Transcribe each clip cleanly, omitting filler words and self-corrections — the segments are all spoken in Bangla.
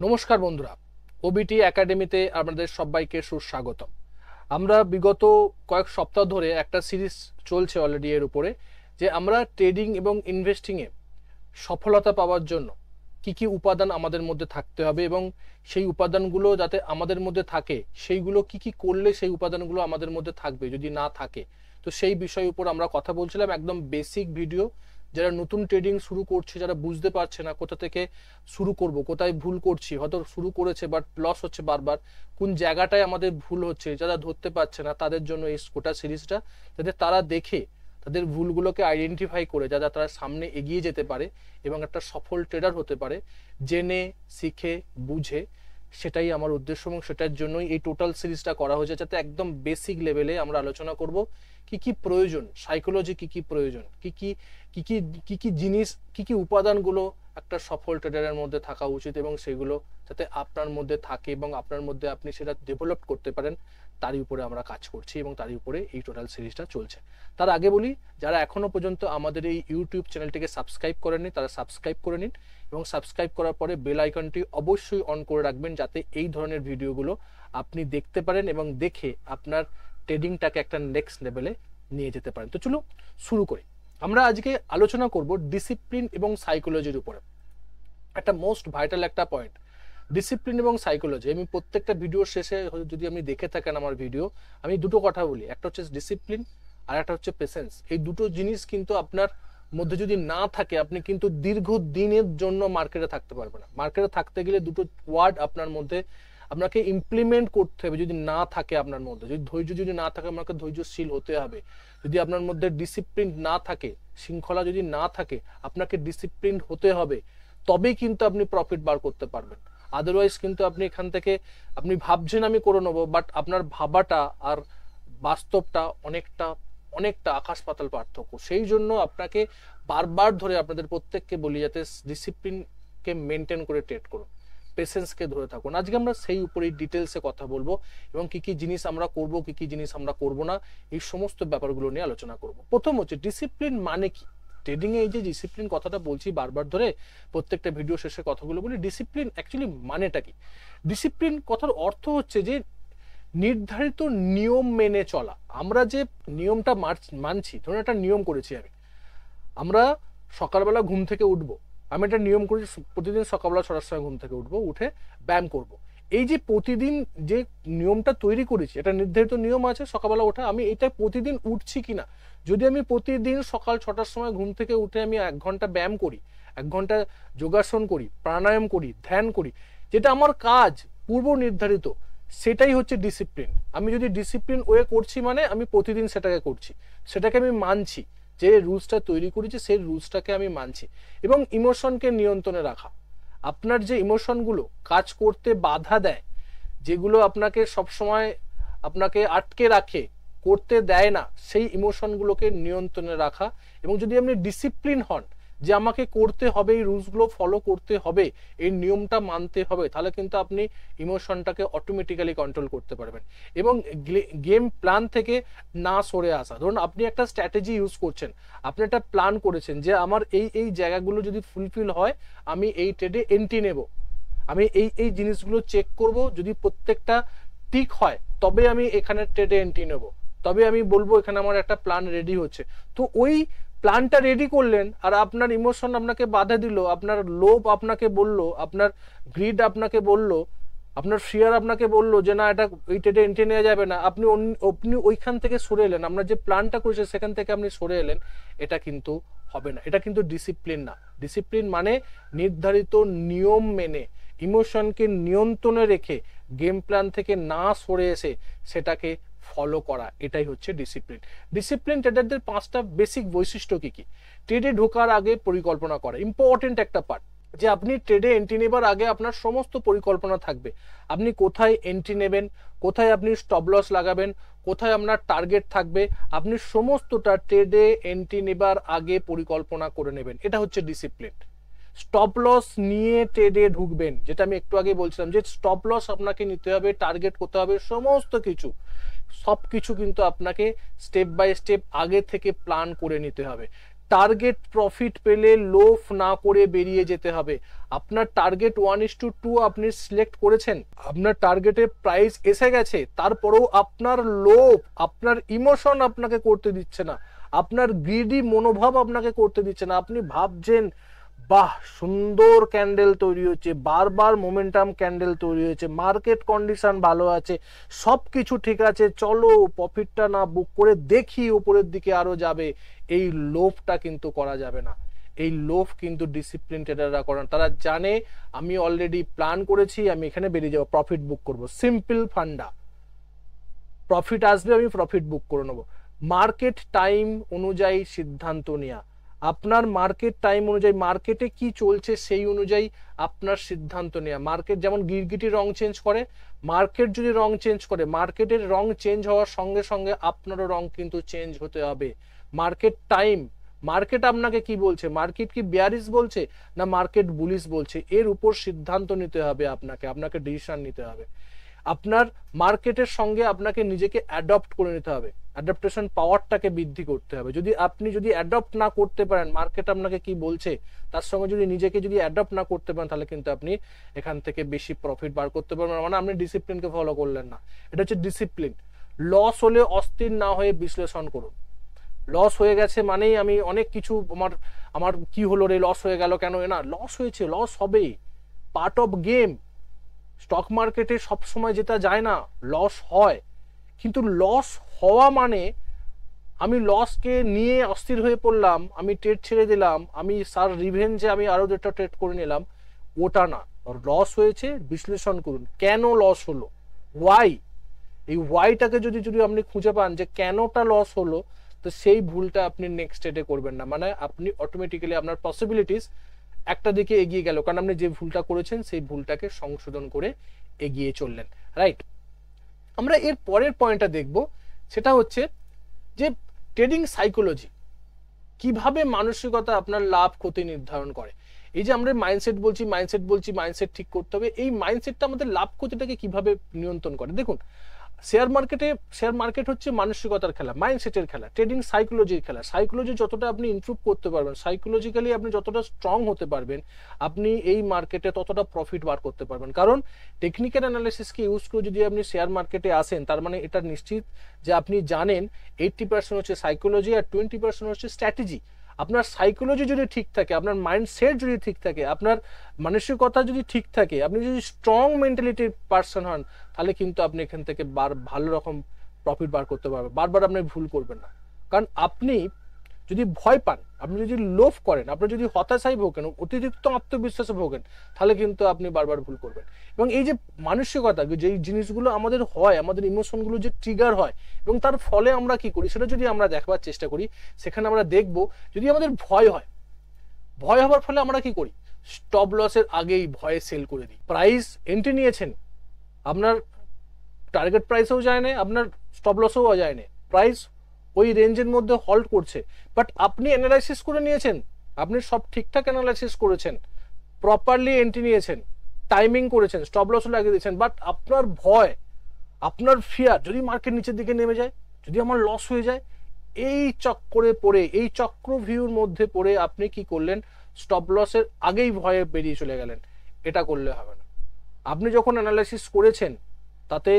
নমস্কার বন্ধুরা, ওবিটি একাডেমিতে আপনাদের সবাইকে সুস্বাগতম। আমরা বিগত কয়েক সপ্তাহ ধরে একটা সিরিজ চলছে অলরেডি এর উপরে যে আমরা ট্রেডিং এবং ইনভেস্টিংয়ে সফলতা পাওয়ার জন্য কি কি উপাদান আমাদের মধ্যে থাকতে হবে এবং সেই উপাদানগুলো যাতে আমাদের মধ্যে থাকে সেইগুলো কি কি করলে সেই উপাদানগুলো আমাদের মধ্যে থাকবে, যদি না থাকে তো সেই বিষয়ের উপর আমরা কথা বলছিলাম। একদম বেসিক ভিডিও, যারা নতুন ট্রেডিং শুরু করছে, যারা বুঝতে পারছে না কোথা থেকে শুরু করব, কোথায় ভুল করছি, হয়তো শুরু করেছে বাট লস হচ্ছে বারবার, কোন জায়গাটায় আমাদের ভুল হচ্ছে, যারা ধরতে পারছে না তাদের জন্য এই গোটা সিরিজটা, যাতে তারা দেখে তাদের ভুলগুলোকে আইডেন্টিফাই করে যাতে তারা সামনে এগিয়ে যেতে পারে এবং একটা সফল ট্রেডার হতে পারে, জেনে শিখে বুঝে। সেটাই আমার উদ্দেশ্য এবং সেটার জন্যই এই টোটাল সিরিজটা করা হয়েছে, যাতে একদম বেসিক লেভেলে আমরা আলোচনা করব কি কি প্রয়োজন, সাইকোলজি কি কি প্রয়োজন, কি কি কি কি কি কি জিনিস, কি কি উপাদানগুলো একটা সফল ট্রেডারের মধ্যে থাকা উচিত এবং সেগুলো যাতে আপনার মধ্যে থাকে এবং আপনার মধ্যে আপনি সেটা ডেভেলপ করতে পারেন, তারই উপরে আমরা কাজ করছি এবং তারই উপরে এই টোটাল সিরিজটা চলছে। তার আগে বলি, যারা এখনো পর্যন্ত আমাদের এই ইউটিউব চ্যানেলটিকে সাবস্ক্রাইব করেননি তারা সাবস্ক্রাইব করে নিন এবং সাবস্ক্রাইব করার পরে বেল আইকনটি অবশ্যই অন করে রাখবেন, যাতে এই ধরনের ভিডিওগুলো আপনি দেখতে পারেন এবং দেখে আপনার ট্রেডিংটাকে একটা নেক্সট লেভেলে নিয়ে যেতে পারেন। তো চলো শুরু করি। আমরা আজকে আলোচনা করব ডিসিপ্লিন এবং সাইকোলজির উপরে। একটা মোস্ট ভাইটাল একটা পয়েন্ট, ডিসিপ্লিন এবং সাইকোলজি। আমি প্রত্যেকটা ভিডিওর শেষে যদি আপনি দেখে থাকেন আমার ভিডিও, আমি দুটো কথা বলি, একটা হচ্ছে ডিসিপ্লিন আর একটা হচ্ছে পেশেন্স। এই দুটো জিনিস কিন্তু আপনার মধ্যে যদি না থাকে আপনি কিন্তু দীর্ঘদিনের জন্য মার্কেটে থাকতে পারবেন না। মার্কেটে থাকতে গেলে দুটো ওয়ার্ড আপনার মধ্যে আপনাকে ইমপ্লিমেন্ট করতে হবে। যদি না থাকে আপনার মধ্যে, যদি ধৈর্য যদি না থাকে, আপনাকে ধৈর্যশীল হতে হবে। যদি আপনার মধ্যে ডিসিপ্লিন না থাকে, শৃঙ্খলা যদি না থাকে, আপনাকে ডিসিপ্লিন হতে হবে, তবেই কিন্তু আপনি প্রফিট বার করতে পারবেন। আদারওয়াইজ কিন্তু আপনি এখান থেকে আপনি ভাবছেন আমি করে নেবো, বাট আপনার ভাবাটা আর বাস্তবটা অনেকটা অনেকটা আকাশ পাতাল পার্থক্য। সেই জন্য আপনাকে বারবার ধরে আপনাদের প্রত্যেককে বলি যাতে ডিসিপ্লিনকে মেনটেন করে ট্রেড করুন, পেশেন্সকে ধরে থাকুন। আজকে আমরা সেই উপরেই ডিটেলসে কথা বলবো এবং কি কি জিনিস আমরা করব, কি কি জিনিস আমরা করব না, এই সমস্ত ব্যাপারগুলো নিয়ে আলোচনা করব। প্রথম হচ্ছে ডিসিপ্লিন মানে কি। ট্রেডিং এ এই যে ডিসিপ্লিন কথাটা বলছি বারবার ধরে, প্রত্যেকটা ভিডিও শেষে কথাগুলো বলি, ডিসিপ্লিন অ্যাকচুয়ালি মানেটা কি। ডিসিপ্লিন কথার অর্থ হচ্ছে যে নির্ধারিত নিয়ম মেনে চলা। আমরা যে নিয়মটা মানছি, ধরুন একটা নিয়ম করেছি আমরা সকালবেলা ঘুম থেকে উঠবো, আমি একটা নিয়ম করি প্রতিদিন সকালবেলা 6টার সময় ঘুম থেকে উঠবো, উঠে ব্যায়াম করব। এই যে প্রতিদিন যে নিয়মটা তৈরি করেছি, এটা নির্ধারিত নিয়ম আছে সকালবেলা ওঠা, আমি এটা প্রতিদিন উঠছি কিনা। যদি আমি প্রতিদিন সকাল 6টার সময় ঘুম থেকে উঠে আমি 1 ঘন্টা ব্যায়াম করি, 1 ঘন্টা যোগাসন করি, প্রাণায়াম করি, ধ্যান করি, যেটা আমার কাজ পূর্ব নির্ধারিত, সেটাই হচ্ছে ডিসিপ্লিন। আমি যদি ডিসিপ্লিন ওয়ে করছি মানে আমি প্রতিদিন সেটাকে করছি, সেটাকে আমি মানছি, যে রুলসটা তৈরি করেছি সেই রুলসটাকে আমি মানছি। এবং ইমোশনকে নিয়ন্ত্রণে রাখা। আপনার যে ইমোশনগুলো কাজ করতে বাধা দেয়, যেগুলো আপনাকে সবসময় আপনাকে আটকে রাখে, করতে দেয় না, সেই ইমোশনগুলোকে নিয়ন্ত্রণে রাখা। এবং যদি আপনি ডিসিপ্লিন হন যে আমাকে করতে হবে, এই রুলসগুলো ফলো করতে হবে, এই নিয়মটা মানতে হবে, তাহলে কিন্তু আপনি ইমোশনটাকে অটোমেটিক্যালি কন্ট্রোল করতে পারবেন। এবং গেম প্ল্যান থেকে না সরে আসা। ধরুন আপনি একটা স্ট্র্যাটেজি ইউজ করছেন, আপনি একটা প্ল্যান করেছেন যে আমার এই এই জায়গাগুলো যদি ফুলফিল হয় আমি এই ট্রেডে এন্ট্রি নেব, আমি এই এই জিনিসগুলো চেক করব, যদি প্রত্যেকটা ঠিক হয় তবে আমি এখানে ট্রেডে এন্ট্রি নেব, তবে আমি বলবো এখানে আমার একটা প্ল্যান রেডি হচ্ছে। তো ওই প্ল্যানটা রেডি করলেন আর আপনার ইমোশন আপনাকে বাধা দিল, আপনার লোভ আপনাকে বলল, আপনার গ্রিড আপনাকে বলল, আপনার ফিয়ার আপনাকে বললো যে না এটা এই ট্রেডে এন্ট্রি নেওয়া যাবে না, আপনি আপনি ওইখান থেকে সরে এলেন, আপনার যে প্ল্যানটা করেছে সেখান থেকে আপনি সরে এলেন, এটা কিন্তু হবে না। এটা কিন্তু ডিসিপ্লিন না। ডিসিপ্লিন মানে নির্ধারিত নিয়ম মেনে ইমোশনকে নিয়ন্ত্রণে রেখে গেম প্ল্যান থেকে না সরে এসে সেটাকে ফলো করা, এটাই হচ্ছে ডিসিপ্লিন। ডিসিপ্লিন ট্রেডারদের 5টা বেসিক বৈশিষ্ট্য কি কি। ট্রেডে ঢোকার আগে পরিকল্পনা করা, ইম্পর্টেন্ট একটা পার্ট, যে আপনি ট্রেডে এন্ট্রি নেবার আগে আপনার সমস্ত পরিকল্পনা থাকবে। আপনি কোথায় এন্ট্রি নেবেন, কোথায় আপনি স্টপ লস লাগাবেন, কোথায় আপনার টার্গেট থাকবে, আপনি সমস্তটা ট্রেডে এন্ট্রি নেবার আগে পরিকল্পনা করে নেবেন। এটা হচ্ছে ডিসিপ্লিন। স্টপ লস নিয়ে ট্রেডে ঢুকবেন, যেটা আমি একটু আগে বলছিলাম যে স্টপ লস আপনাকে নিতে হবে, টার্গেট করতে হবে, সমস্ত কিছু সবকিছু কিন্তু আপনাকে স্টেপ বাই স্টেপ আগে থেকে প্ল্যান করে নিতে হবে। টার্গেট প্রফিট পেলে লোভ না করে বেরিয়ে যেতে হবে। আপনার টার্গেট 1:2 আপনি সিলেক্ট করেছেন, আপনার টার্গেটের প্রাইস এসে গেছে, তারপরেও আপনার লোভ, আপনার ইমোশন আপনাকে করতে দিচ্ছে না, আপনার গ্রিডি মনোভাব আপনাকে করতে দিচ্ছে না। আপনি ভাবছেন বাহ সুন্দর ক্যান্ডেল তৈরি হচ্ছে, বারবার মোমেন্টাম ক্যান্ডেল তৈরি হয়েছে, মার্কেট কন্ডিশন ভালো আছে, সব কিছু ঠিক আছে, চলো প্রফিটটা না বুক করে দেখি উপরের দিকে আরো যাবে, এই লোভটা কিন্তু করা যাবে না। এই লোভ কিন্তু ডিসিপ্লিন ট্রেডাররা করেন। তারা জানে আমি অলরেডি প্ল্যান করেছি, আমি এখানে বেরিয়ে যাবো, প্রফিট বুক করব, সিম্পল ফান্ডা, প্রফিট আসবে আমি প্রফিট বুক করে নেবো। মার্কেট টাইম অনুযায়ী সিদ্ধান্ত নেওয়া, আপনার মার্কেট টাইম অনুযায়ী মার্কেটে কি চলছে সেই অনুযায়ী আপনার সিদ্ধান্ত নেওয়া। মার্কেট যেমন গিরগিটি রং চেঞ্জ করে, মার্কেট যদি রং চেঞ্জ করে, মার্কেটের রং চেঞ্জ হওয়ার সঙ্গে সঙ্গে আপনারও রং কিন্তু চেঞ্জ হতে হবে। মার্কেট টাইম, মার্কেট আপনাকে কি বলছে, মার্কেট কি বিয়ারিশ বলছে না মার্কেট বুলিশ বলছে, এর উপর সিদ্ধান্ত নিতে হবে আপনাকে, আপনাকে ডিসিশন নিতে হবে। আপনার মার্কেটের সঙ্গে আপনাকে নিজেকে অ্যাডপ্ট করে নিতে হবে, অ্যাডাপ্টেশন পাওয়ারটাকে বৃদ্ধি করতে হবে। আপনি যদি অ্যাডপ্ট না করতে পারেন, মার্কেট আপনাকে কি বলছে তার সঙ্গে যদি নিজেকে যদি অ্যাডপ্ট না করতে পারেন, তাহলে কিন্তু আপনি এখান থেকে বেশি প্রফিট বার করতে পারবেন, মানে আপনি ডিসিপ্লিনকে ফলো করলেন না। এটা হচ্ছে ডিসিপ্লিন। লস হলে অস্থির না হয়ে বিশ্লেষণ করুন। লস হয়ে গেছে মানেই আমি অনেক কিছু আমার কি হলো রে, লস হয়ে গেল কেন, না লস হয়েছে, লস হবেই, পার্ট অফ গেম। স্টক মার্কেটে সবসময় যেটা যায় না, লস হয়, কিন্তু লস হওয়া মানে আমি লসকে নিয়ে অস্থির হয়ে পড়লাম, আমি ট্রেড ছেড়ে দিলাম, আমি স্যার রিভেঞ্জে আমি আরো যেটা ট্রেড করে নিলাম, ওটা না। লস হয়েছে, বিশ্লেষণ করুন কেন লস হলো, ওয়াই। এই ওয়াইটাকে যদি আপনি খুঁজে পান যে কেনটা লস হলো, তো সেই ভুলটা আপনি নেক্সট ট্রেডে করবেন না, মানে আপনি অটোমেটিক্যালি আপনার পসিবিলিটিস একটা দিকে এগিয়ে গেল, কারণ আপনি যে ভুলটা করেছেন সেই ভুলটাকে সংশোধন করে এগিয়ে চললেন, রাইট। আমরা এর পরের পয়েন্টটা দেখব, সেটা হচ্ছে যে ট্রেডিং সাইকোলজি কিভাবে মানসিকতা আপনার লাভ ক্ষতি নির্ধারণ করে। এই যে আমরা মাইন্ডসেট ঠিক করতে হবে, এই মাইন্ডসেটটা আমাদের লাভ ক্ষতিটাকে কিভাবে নিয়ন্ত্রণ করে। দেখুন, শেয়ার মার্কেট হচ্ছে মানসিকতার খেলা, মাইন্ডসেটের খেলা, ট্রেডিং সাইকোলজির খেলা। সাইকোলজি যতটা আপনি ইমপ্রুভ করতে পারবেন, সাইকোলজিক্যালি আপনি যতটা স্ট্রং হতে পারবেন, আপনি এই মার্কেটে ততটা প্রফিট বার করতে পারবেন। কারণ টেকনিক্যাল অ্যানালিসিসকে ইউজ করে যদি আপনি শেয়ার মার্কেটে আসেন, তার মানে এটা নিশ্চিত যে আপনি জানেন 80% হচ্ছে সাইকোলজি আর 20% হচ্ছে স্ট্র্যাটেজি। আপনার সাইকোলজি যদি ঠিক থাকে, আপনার মাইন্ডসেট যদি ঠিক থাকে, আপনার মানসিকতা যদি ঠিক থাকে, আপনি যদি স্ট্রং মেন্টালিটির পার্সন হন, তাহলে কিন্তু আপনি এখান থেকে ভালো রকম প্রফিট বার করতে পারবেন, বারবার আপনি ভুল করবেন না। কারণ আপনি যদি ভয় পান, আপনি যদি লোভ করেন, আপনি যদি হতাশায় ভোগেন, অতিরিক্ত আত্মবিশ্বাসে ভোগেন, তাহলে কিন্তু আপনি বারবার ভুল করবেন। এবং এই যে মানসিকতা, যে জিনিসগুলো আমাদের হয়, আমাদের ইমোশনগুলো যে ট্রিগার হয় এবং তার ফলে আমরা কি করি সেটা যদি আমরা দেখবার চেষ্টা করি, সেখানে আমরা দেখব যদি আমাদের ভয় হয়, ভয় হওয়ার ফলে আমরা কি করি, স্টপ লসের আগেই ভয়ে সেল করে দিই। প্রাইস এন্ট্রি নিয়েছেন, আপনার টার্গেট প্রাইসেও যায় না, আপনার স্টপ লসেও যায় না, প্রাইস ওই রেঞ্জের মধ্যে হল্ট করছে, বাট আপনি অ্যানালাইসিস করে নিয়েছেন, আপনি সব ঠিকঠাক অ্যানালাইসিস করেছেন, প্রপারলি এন্ট্রি নিয়েছেন, টাইমিং করেছেন, স্টপ লসও লাগিয়ে দিয়েছেন, বাট আপনার ভয়, আপনার ফিয়ার, যদি মার্কেট নিচের দিকে নেমে যায়, যদি আমার লস হয়ে যায়, এই চক্করে পড়ে, এই চক্রভিউর মধ্যে পড়ে আপনি কি করলেন, স্টপ লসের আগেই ভয়ে বেরিয়ে চলে গেলেন। এটা করলে হবে না। আপনি যখন অ্যানালাইসিস করেছেন, তাতে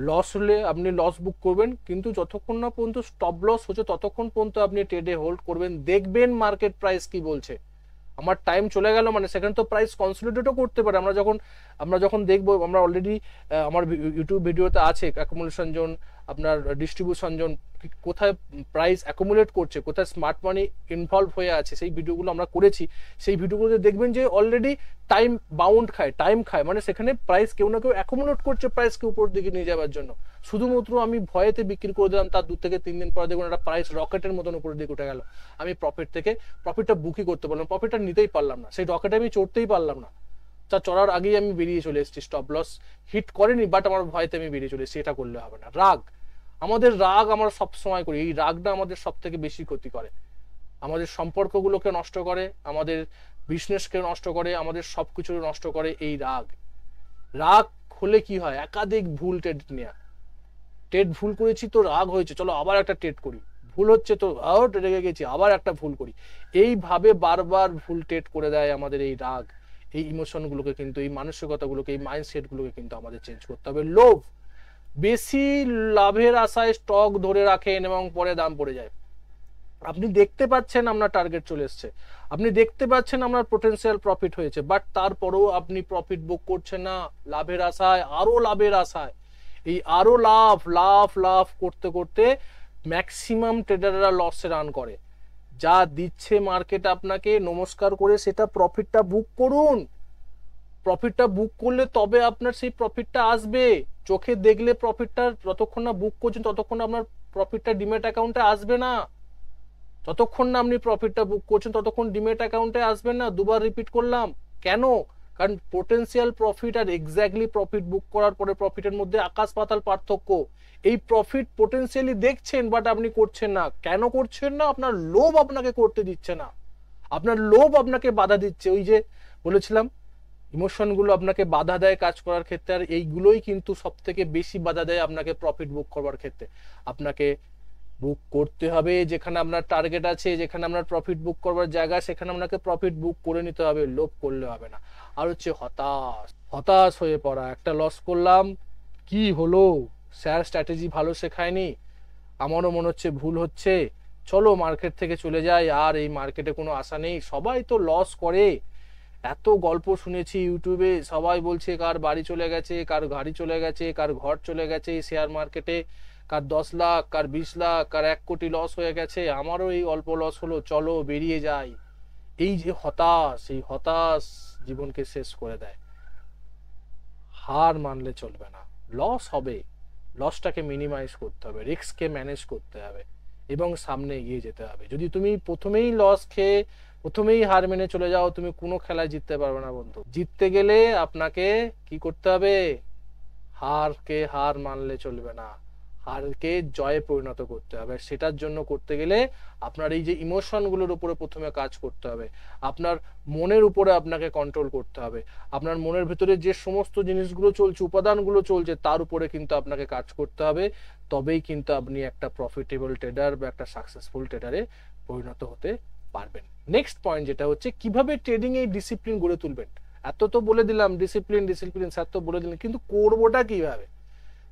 লস হলে আপনি লস বুক করবেন, কিন্তু যতক্ষণ না পর্যন্ত স্টপ লস হচ্ছে ততক্ষণ পর্যন্ত আপনি ট্রেডে হোল্ড করবেন, দেখবেন মার্কেট প্রাইস কি বলছে। আমার টাইম চলে গেল মানে সেখানে তো প্রাইস কনসলিডেটও করতে পারে। আমরা যখন দেখবো, আমরা অলরেডি আমার ইউটিউব ভিডিওতে আছে অ্যাকুমুলেশন জোন, আপনার ডিস্ট্রিবিউশন জোন, কোথায় প্রাইস অ্যাকুমুলেট করছে, কোথায় স্মার্ট মানি ইনভলভ হয়ে আছে, সেই ভিডিওগুলো আমরা করেছি। সেই ভিডিওগুলোতে দেখবেন যে অলরেডি টাইম বাউন্ড খায়, টাইম খায়, মানে সেখানে প্রাইস কেউ না কেউ অ্যাকুমুলেট করছে প্রাইসকে উপর দিকে নিয়ে যাওয়ার জন্য। শুধুমাত্র আমি ভয়েতে বিক্রি করে দিলাম, তার 2 থেকে 3 দিন পরে দেখুন একটা প্রাইস রকেটের মতন উপরের দিকে উঠে গেল, আমি প্রফিটটা বুকই করতে পারলাম, প্রফিটটা নিতেই পারলাম না, সেই রকেটে আমি চড়তেই পারলাম না, তা চড়ার আগেই আমি বেরিয়ে চলে এসেছি, স্টপ লস হিট করেনি, বাট আমার ভয়তে আমি বেরিয়ে চলে এসেছি। এটা করলে হবে না। রাগ আমরা সব সময় করি, এই রাগটা আমাদের সব থেকে বেশি ক্ষতি করে, আমাদের সম্পর্কগুলোকে নষ্ট করে, আমাদের বিজনেসকে নষ্ট করে, আমাদের সবকিছু নষ্ট করে এই রাগ হলে কি হয়, একাধিক ভুল ট্রেড নেওয়া, ট্রেড ভুল করেছি তো রাগ হয়েছে, চলো আবার একটা ট্রেড করি, ভুল হচ্ছে তো আউট, রেগে গেছি, আবার একটা ভুল করি। এইভাবে বারবার ভুল ট্রেড করে দেয় আমাদের এই রাগ, এই ইমোশনগুলোকে কিন্তু, এই মানসিকতাগুলোকে, এই মাইন্ডসেটগুলোকে কিন্তু আমাদের চেঞ্জ করতে হবে। লোভ, বেশি লাভের আশায় স্টক ধরে রাখেন এবং পরে দাম পড়ে যায়। আপনি দেখতে পাচ্ছেন আপনার টার্গেট চলে এসছে, আপনি দেখতে পাচ্ছেন আপনার পোটেনশিয়াল প্রফিট হয়েছে, বাট তারপরেও আপনি প্রফিট বুক করছেন না, লাভের আশায়, আরো লাভের আশায়। এই আরো লাভ লাভ লাভ করতে করতে ম্যাক্সিমাম ট্রেডাররা লসে রান করে। যা দিচ্ছে মার্কেট আপনাকে, নমস্কার করে সেটা প্রফিটটা বুক করুন। প্রফিটটা বুক করলে তবে আপনার সেই প্রফিটটা আসবে। চোখে দেখলে প্রফিটটা যতক্ষণ না বুক করছেন ততক্ষণ আপনার প্রফিটটা ডিমেট অ্যাকাউন্টে আসবে না। যতক্ষণ না আপনি প্রফিটটা বুক করছেন ততক্ষণ ডিমেট অ্যাকাউন্টে আসবেন না। দুবার রিপিট করলাম কেন? কারণ পোটেনশিয়াল প্রফিট আর এক্স্যাক্টলি প্রফিট বুক করার পরে প্রফিটের মধ্যে আকাশ পাতাল পার্থক্য। এই প্রফিট পোটেনশিয়ালি দেখছেন বাট আপনি করছেন না। কেন করছেন না? আপনার লোভ আপনাকে করতে দিচ্ছে না, আপনার লোভ আপনাকে বাধা দিচ্ছে। ওই যে বলেছিলাম, ইমোশনগুলো আপনাকে বাধা দেয় কাজ করার ক্ষেত্রে, আর এইগুলোই কিন্তু সব থেকে বেশি বাধা দেয় আপনাকে প্রফিট বুক করবার ক্ষেত্রে। আপনাকে বুক করতে হবে যেখানে আপনার টার্গেট আছে, যেখানে আপনার প্রফিট বুক করবার জায়গা, সেখানে আপনাকে প্রফিট বুক করে নিতে হবে, লোভ করলে হবে না। আর হচ্ছে হতাশ, হতাশ হয়ে পড়া। একটা লস করলাম, কি হলো, শেয়ার স্ট্র্যাটেজি ভালো শেখায়নি, আমারও মনে হচ্ছে ভুল হচ্ছে, চলো মার্কেট থেকে চলে যাই, আর এই মার্কেটে কোনো আশা নেই, সবাই তো লস করে। এত গল্প শুনেছি ইউটিউবে, সবাই বলছে কার বাড়ি চলে গেছে, কার গাড়ি চলে গেছে, কার ঘর চলে গেছে এই শেয়ার মার্কেটে, কার 10 লাখ, কার 20 লাখ, কার 1 কোটি লস হয়ে গেছে, আমারও এই অল্প লস হলো, চলো বেরিয়ে যাই। এই যে হতাশ, এই হতাশ জীবনকে শেষ করে দেয়। হার মানলে চলবে না, লস হবে, লসটাকে মিনিমাইজ করতে হবে, রিস্ককে ম্যানেজ করতে হবে এবং সামনে এগিয়ে যেতে হবে। যদি তুমি প্রথমেই লস খেয়ে প্রথমেই হার মেনে চলে যাও, তুমি কোনো খেলায় জিততে পারবে না বন্ধু। জিততে গেলে আপনাকে কি করতে হবে? হারকে হার মানলে চলবে না, হারকে জয়ে পরিণত করতে হবে। সেটার জন্য করতে গেলে আপনার এই যে ইমোশনগুলোর উপরে প্রথমে কাজ করতে হবে, আপনার মনের উপরে আপনাকে কন্ট্রোল করতে হবে, আপনার মনের ভিতরে যে সমস্ত জিনিসগুলো চলছে, উপাদানগুলো চলছে, তার উপরে কিন্তু আপনাকে কাজ করতে হবে। তবেই কিন্তু আপনি একটা প্রফিটেবল ট্রেডার বা একটা সাকসেসফুল ট্রেডারে পরিণত হতে পারবেন। নেক্সট পয়েন্ট যেটা হচ্ছে, কিভাবে ট্রেডিং এই ডিসিপ্লিন গড়ে তুলবেন। এত তো বলে দিলাম ডিসিপ্লিন ডিসিপ্লিন, স্যার তো বলে দিলেন, কিন্তু করবোটা কিভাবে?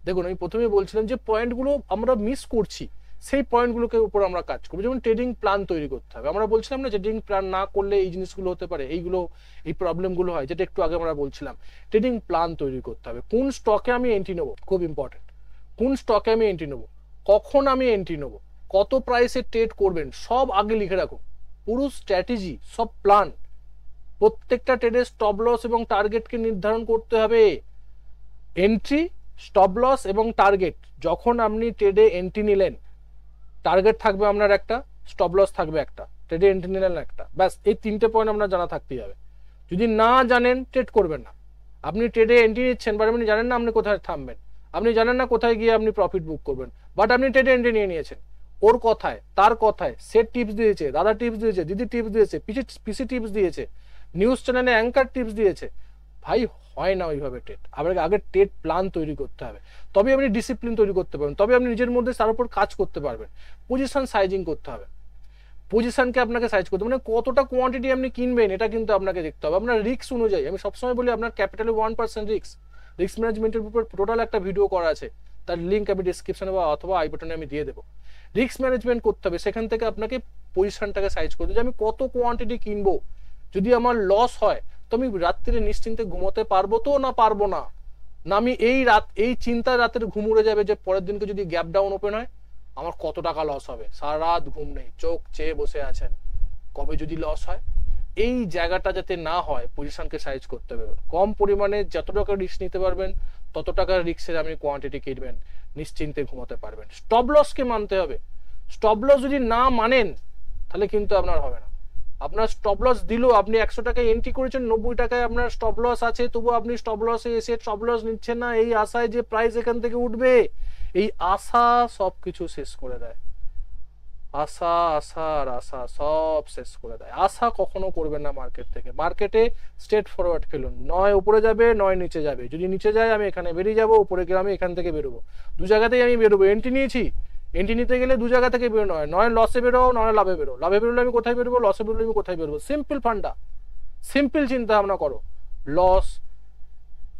দেখুন, আমি প্রথমে বলছিলাম যে পয়েন্টগুলো আমরা মিস করছি, সেই পয়েন্টগুলোকে উপর আমরা কাজ করবো। যেমন ট্রেডিং প্ল্যান তৈরি করতে হবে। আমরা বলছিলাম না যে ট্রেডিং প্ল্যান না করলে এই জিনিসগুলো হতে পারে, এইগুলো এই প্রবলেমগুলো হয়, যেটা একটু আগে আমরা বলছিলাম। ট্রেডিং প্ল্যান তৈরি করতে হবে। কোন স্টকে আমি এন্ট্রি নেবো, খুব ইম্পর্টেন্ট। কোন স্টকে আমি এন্ট্রি নেবো, কখন আমি এন্ট্রি নেবো, কত প্রাইসে ট্রেড করবেন, সব আগে লিখে রাখুন। পুরো স্ট্র্যাটেজি, সব প্ল্যান, প্রত্যেকটা ট্রেডের স্টপ লস এবং টার্গেটকে নির্ধারণ করতে হবে। এন্ট্রি, স্টপ লস এবং টার্গেট। যখন আপনি ট্রেডে এন্ট্রি নিলেন, টার্গেট থাকবে আপনার একটা, স্টপ লস থাকবে একটা, ট্রেডে এন্ট্রি নিলেন একটা, ব্যাস এই তিনটে পয়েন্ট আপনার জানা থাকতেই হবে। যদি না জানেন ট্রেড করবেন না। আপনি ট্রেডে এন্ট্রি নিচ্ছেন বাট আপনি জানেন না আপনি কোথায় থামবেন, আপনি জানেন না কোথায় গিয়ে আপনি প্রফিট বুক করবেন, বাট আপনি ট্রেডে এন্ট্রি নিয়ে নিয়েছেন। ওর কথায়, তার কথায়, সে টিপস দিয়েছে, দাদা টিপস দিয়েছে, দিদি টিপস দিয়েছে, পিসি টিপস দিয়েছে, নিউজ চ্যানেলে অ্যাঙ্কার টিপস দিয়েছে, ভাই হয় না ওইভাবে ট্রেড। আপনাকে আগে ট্রেড প্ল্যান তৈরি করতে হবে, তবে আপনি ডিসিপ্লিন তৈরি করতে পারবেন, তবে আপনি নিজের মধ্যে তার উপর কাজ করতে পারবেন। পজিশন সাইজিং করতে হবে, পজিশনকে আপনাকে সাইজ করতে, মানে কতটা কোয়ান্টিটি আপনি কিনবেন এটা কিন্তু আপনাকে দেখতে হবে। আপনার রিস্ক অনুযায়ী, আমি সবসময় বলি আপনার ক্যাপিটালে 1% রিস্ক ম্যানেজমেন্টের উপর টোটাল একটা ভিডিও করা আছে, তার লিঙ্ক আমি ডিসক্রিপশনে বা অথবা আই বাটনে আমি দিয়ে দেবো। রিস্ক ম্যানেজমেন্ট করতে হবে, সেখান থেকে আপনাকে পজিশনটাকে সাইজ করতে হবে, আমি কত কোয়ান্টিটি কিনবো, যদি আমার লস হয় তো আমি রাত্রিরে নিশ্চিন্তে ঘুমোতে পারবো তো না পারবো না, না আমি এই চিন্তা রাতের ঘুম উড়ে যাবে যে পরের দিনকে যদি গ্যাপ ডাউন ওপেন হয় আমার কত টাকা লস হবে, সারা রাত ঘুম নেই, চোখ চেয়ে বসে আছেন কবে যদি লস হয়। এই জায়গাটা যাতে না হয় পজিশনকে সাইজ করতে হবে। কম পরিমাণে যত টাকা রিস্ক নিতে পারবেন তত টাকা রিস্কের আপনি কোয়ান্টিটি কিনবেন, নিশ্চিন্তে ঘুমাতে পারবেন। স্টপ লসকে মানতে হবে। স্টপ লস যদি না মানেন তাহলে কিন্তু আপনার হবে না। আপনার স্টপ লস দিল, আপনি 100 টাকায় এন্ট্রি করেছেন, 90 টাকায় আপনার স্টপ লস আছে, তবু আপনি স্টপ লসে এসে স্টপ লস নিচ্ছেন না এই আশায় যে প্রাইস এখান থেকে উঠবে। এই আশা সবকিছু শেষ করে দেয়, আশা আশা আর আশা সব শেষ করে দেয়। আশা কখনো করবেন না মার্কেট থেকে। মার্কেটে স্ট্রেট ফরওয়ার্ড খেলুন, নয় উপরে যাবে নয় নিচে যাবে। যদি নিচে যায় আমি এখানে বেরিয়ে যাবো, উপরে গেলে আমি এখান থেকে বেরোবো, দু জায়গাতেই আমি বেরোবো। এন্ট্রি নিয়েছি, এন্ট্রি নিতে গেলে দু জায়গা থেকে বেরোনো হয়, নয় লসে বেরো নয় লাভে বেরো। লাভে বেরোলে আমি কোথায় বেরোবো, লসে বেরোলে আমি কোথায় বেরোবো। সিম্পল ফান্ডা, সিম্পল চিন্তা ভাবনা করো। লস,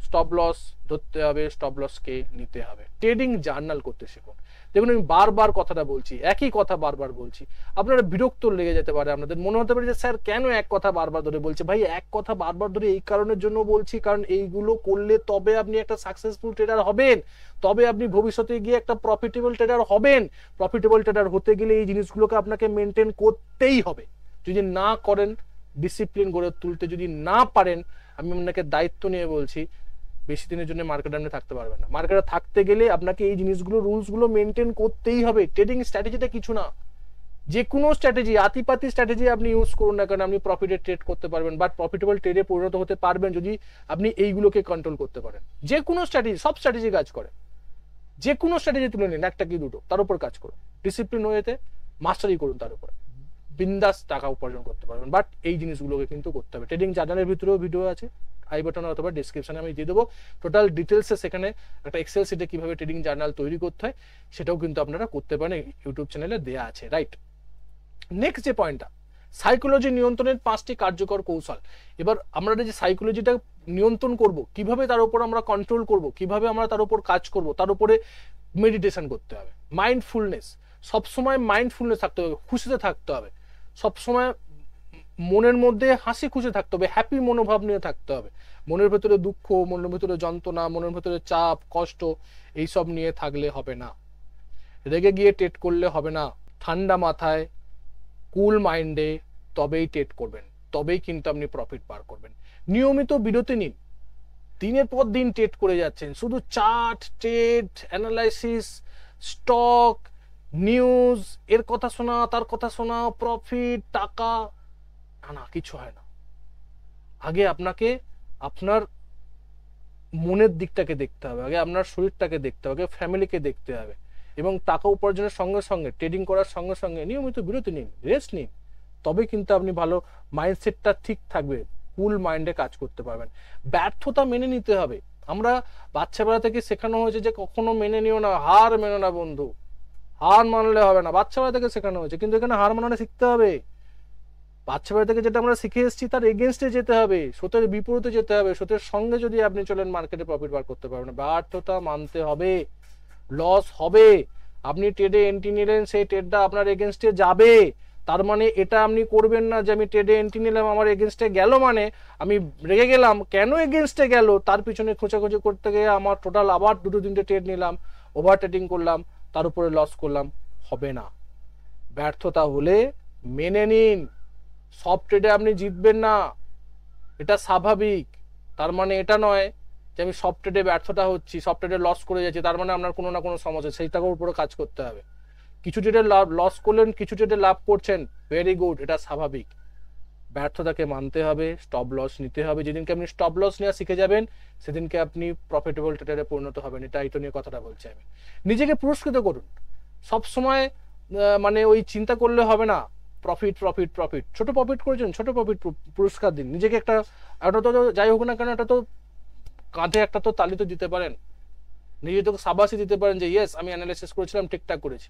স্টপ লস ধরতে হবে, স্টপ লসকে নিতে হবে। ট্রেডিং জার্নাল করতে শিখুন। দেখুন আমি বারবার কথাটা বলছি, একই কথা বারবার বলছি, আপনারা বিরক্ত লেগে যেতে পারে, আপনাদের মনে হতে পারে যে স্যার কেন এক কথা বারবার ধরে বলছে। ভাই এক কথা বারবার ধরে এই কারণের জন্য বলছি, কারণ এইগুলো করলে তবে আপনি একটা সাকসেসফুল ট্রেডার হবেন, তবে আপনি ভবিষ্যতে গিয়ে একটা প্রফিটেবল ট্রেডার হবেন। প্রফিটেবল ট্রেডার হতে গেলে এই জিনিসগুলোকে আপনাকে মেনটেন করতেই হবে। যদি না করেন, ডিসিপ্লিন গড়ে তুলতে যদি না পারেন, আমি আপনাকে দায়িত্ব নিয়ে বলছি বেশি দিনের জন্য মার্কেটে আপনি থাকতে পারবেন না। মার্কেটে থাকতে গেলে আপনাকে এই জিনিসগুলো, রুলসগুলো মেনটেন করতেই হবে। ট্রেডিং স্ট্র্যাটেজিটা কিছু না, যে কোনো স্ট্র্যাটেজি, আতিপাতি স্ট্র্যাটেজি আপনি ইউজ করুন না কারণ আপনি প্রফিটে ট্রেড করতে পারবেন, বাট প্রফিটেবল ট্রেডে পরিণত হতে পারবেন যদি আপনি এইগুলোকে কন্ট্রোল করতে পারেন। যে কোনো স্ট্র্যাটেজি, সব স্ট্র্যাটেজি কাজ করে, যে কোনো স্ট্র্যাটেজি তুলে নিন, একটা কি দুটো, তার উপর কাজ করুন, ডিসিপ্লিন হয়েতে মাস্টারি করুন, তার উপরে বিন্দাস টাকা উপার্জন করতে পারবেন। বাট এই জিনিসগুলোকে কিন্তু করতে হবে। ট্রেডিং জার্নালের ভিতরেও ভিডিও আছে, আই বাটনে অথবা ডিসক্রিপশনে আমি দিয়ে দেবো টোটাল ডিটেলসে। সেখানে একটা এক্সেল শিটে কিভাবে ট্রেডিং জার্নাল তৈরি করতে হয় সেটাও কিন্তু আপনারা করতে পারেন, ইউটিউব চ্যানেলে দেওয়া আছে, রাইট। নেক্সট যে পয়েন্টটা, সাইকোলজি নিয়ন্ত্রণের 5টি কার্যকর কৌশল। এবার আমরা যে সাইকোলজিটা নিয়ন্ত্রণ করব, কিভাবে তার উপর আমরা কন্ট্রোল করব, কিভাবে আমরা তার উপর কাজ করব, তার উপরে মেডিটেশন করতে হবে, মাইন্ডফুলনেস, সবসময় মাইন্ডফুলনেস থাকতে হবে, খুশিতে থাকতে হবে, সবসময় মনের মধ্যে হাসি খুশি থাকতে হবে, হ্যাপি মনোভাব নিয়ে থাকতে হবে। মনের ভেতরে দুঃখ, মনের ভেতরে যন্ত্রণা, মনের ভেতরে চাপ, কষ্ট এইসব নিয়ে থাকলে হবে না। রেগে গিয়ে ট্রেড করলে হবে না। ঠান্ডা মাথায়, কুল মাইন্ডে তবেই ট্রেড করবেন, তবেই কিন্তু আপনি প্রফিট বার করবেন। নিয়মিত বিরতি নিন। দিনের পর দিন ট্রেড করে যাচ্ছেন, শুধু chart, trade analysis, stock, news, এর কথা শোনা, তার কথা শোনা, প্রফিট, টাকা, না কিছু হয় না। আগে আপনাকে আপনার মনের দিকটাকে দেখতে হবে, আগে আপনার শরীরটাকে দেখতে হবে, আগে ফ্যামিলিকে দেখতে হবে, এবং টাকা উপার্জনের সঙ্গে সঙ্গে, ট্রেডিং করার সঙ্গে সঙ্গে নিয়মিত বিরতি নিন, রেস্ট নিন, তবে কিন্তু আপনি ভালো, মাইন্ডসেটটা ঠিক থাকবে, কুল মাইন্ডে কাজ করতে পারবেন। ব্যর্থতা মেনে নিতে হবে। আমরা বাচ্চাবেলা থেকে শেখানো হয়েছে যে কখনো মেনে নিও না, হার মেনো না বন্ধু, হার মানলে হবে না, বাচ্চাবেলা থেকে শেখানো হয়েছে। কিন্তু এখানে হার মানানো শিখতে হবে। বাচ্চাবেলা থেকে যেটা আমরা শিখে এসেছি তার এগেনস্টে যেতে হবে, স্রোতের বিপরীতে যেতে হবে। স্রোতের সঙ্গে যদি আপনি চলেন, মার্কেটে প্রফিট বার করতে পারবেন। ব্যর্থতা মানতে হবে, লস হবে। আপনি ট্রেডে এন্ট্রি নিলেন, সেই ট্রেডটা আপনার এগেনস্টে যাবে, তার মানে এটা আপনি করবেন না যে আমি ট্রেডে এন্ট্রি নিলাম, আমার এগেনস্টে গেল মানে আমি রেগে গেলাম, কেন এগেনস্টে গেল তার পিছনে খোঁজাখুঁজি করতে গিয়ে আমার টোটাল আবার দুটো তিনটে ট্রেড নিলাম, ওভার ট্রেডিং করলাম, তার উপরে লস করলাম। হবে না। ব্যর্থতা হলে মেনে নিন, সব ট্রেডে আপনি জিতবেন না, এটা স্বাভাবিক। তার মানে এটা নয় যে আমি সব ট্রেডে ব্যর্থতা হচ্ছি, সব ট্রেডে লস করে যাচ্ছি, তার মানে আপনার কোনো না কোনো সমস্যা, সেইটার উপরে কাজ করতে হবে। কিছু ট্রেডে লস করলেন, কিছু ট্রেডে লাভ করছেন, ভেরি গুড, এটা স্বাভাবিক। ব্যর্থতাকে মানতে হবে, স্টপ লস নিতে হবে। যেদিনকে আপনি স্টপ লস নেওয়া শিখে যাবেন, সেদিনকে আপনি প্রফিটেবল ট্রেডারে পরিণত হবেন। এটাই তো নিয়ে কথাটা বলছি আমি। নিজেকে পুরস্কৃত করুন। সব সময় মানে ওই চিন্তা করলে হবে না, প্রফিট প্রফিট প্রফিট। ছোট প্রফিট করেছেন, ছোট প্রফিট পুরস্কার দিন নিজেকে। একটা তো যাই হোক না কেন, একটা তো কাঁধে একটা তো তালি তো দিতে পারেন, নিজে তো সাবাসি দিতে পারেন যে ইয়েস আমি অ্যানালাইসিস করেছিলাম, ঠিকঠাক করেছি।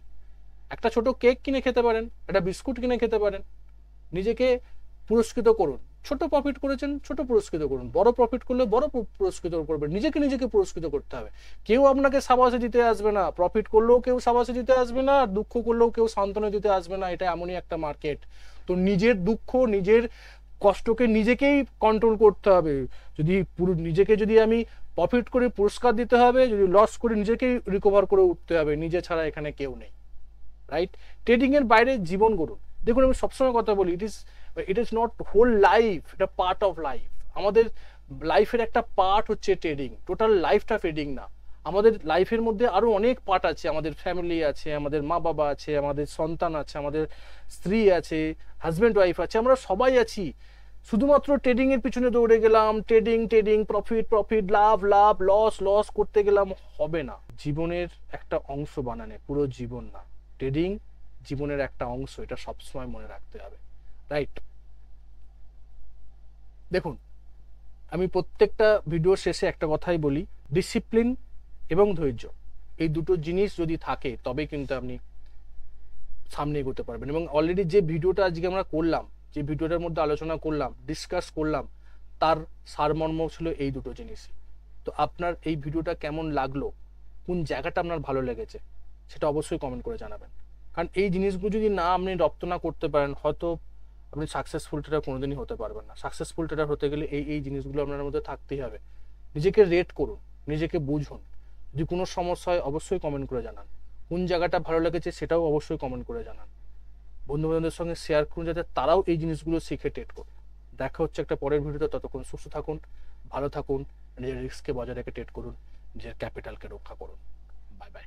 একটা ছোট কেক কিনে খেতে পারেন, একটা বিস্কুট কিনে খেতে পারেন। নিজেকে পুরস্কৃত করুন। ছোট প্রফিট করেছেন, ছোট পুরস্কৃত করুন। বড় প্রফিট করলে বড় পুরস্কৃত করবেন। নিজেকে পুরস্কৃত করতে হবে। কেউ আপনাকে সাবাসে দিতে আসবে না। প্রফিট করলেও কেউ সাবাসে দিতে আসবে না, দুঃখ করলেও কেউ সান্ত্বনা দিতে আসবে না। এটা এমনই একটা মার্কেট। তো নিজের দুঃখ, নিজের কষ্টকে নিজেকেই কন্ট্রোল করতে হবে। যদি নিজেকে যদি আমি প্রফিট করে পুরস্কার দিতে হবে, যদি লস করে নিজেকেই রিকভার করে উঠতে হবে। নিজে ছাড়া এখানে কেউ নেই, রাইট? ট্রেডিং এর বাইরে জীবন গড়ুন। দেখুন আমি সবসময় কথা বলি, it is not whole life, এটা পার্ট অফ লাইফ। আমাদের লাইফের একটা পার্ট হচ্ছে ট্রেডিং, টোটাল লাইফটা ট্রেডিং না। আমাদের লাইফের মধ্যে আরো অনেক পার্ট আছে। আমাদের ফ্যামিলি আছে, আমাদের মা বাবা আছে, আমাদের সন্তান আছে, আমাদের স্ত্রী আছে, হাজব্যান্ড ওয়াইফ আছে, আমরা সবাই আছি। শুধুমাত্র ট্রেডিং এর পিছনে দৌড়ে গেলাম, ট্রেডিং ট্রেডিং, প্রফিট প্রফিট, লাভ লাভ, লস লস করতে গেলাম, হবে না। জীবনের একটা অংশ বানানে, পুরো জীবন না। ট্রেডিং জীবনের একটা অংশ, এটা সবসময় মনে রাখতে হবে, রাইট? দেখুন আমি প্রত্যেকটা ভিডিওর শেষে একটা কথাই বলি, ডিসিপ্লিন এবং ধৈর্য, এই দুটো জিনিস যদি থাকে তবে কিন্তু আপনি সামনে এগোতে পারবেন। এবং অলরেডি যে ভিডিওটা আজকে আমরা করলাম, যে ভিডিওটার মধ্যে আলোচনা করলাম, ডিসকাস করলাম, তার সারমর্ম ছিল এই দুটো জিনিসই। তো আপনার এই ভিডিওটা কেমন লাগলো, কোন জায়গাটা আপনার ভালো লেগেছে, সেটা অবশ্যই কমেন্ট করে জানাবেন। কারণ এই জিনিসগুলো যদি না আপনি রপ্ত না করতে পারেন, হয়তো আপনি সাকসেসফুল ট্রেডার কোনোদিনই হতে পারবেন না। সাকসেসফুল ট্রেডার হতে গেলে এই জিনিসগুলো আপনার মধ্যে থাকতেই হবে। নিজেকে রেট করুন, নিজেকে বুঝুন। যদি কোনো সমস্যা হয় অবশ্যই কমেন্ট করে জানান। কোন জায়গাটা ভালো লেগেছে সেটাও অবশ্যই কমেন্ট করে জানান। বন্ধু বান্ধবদের সঙ্গে শেয়ার করুন যাতে তারাও এই জিনিসগুলো শিখে ট্রেড করে। দেখা হচ্ছে একটা পরের ভিডিওতে। ততক্ষণ সুস্থ থাকুন, ভালো থাকুন, নিজের রিস্ককে বজায় রেখে ট্রেড করুন, নিজের ক্যাপিটালকে রক্ষা করুন। Bye bye.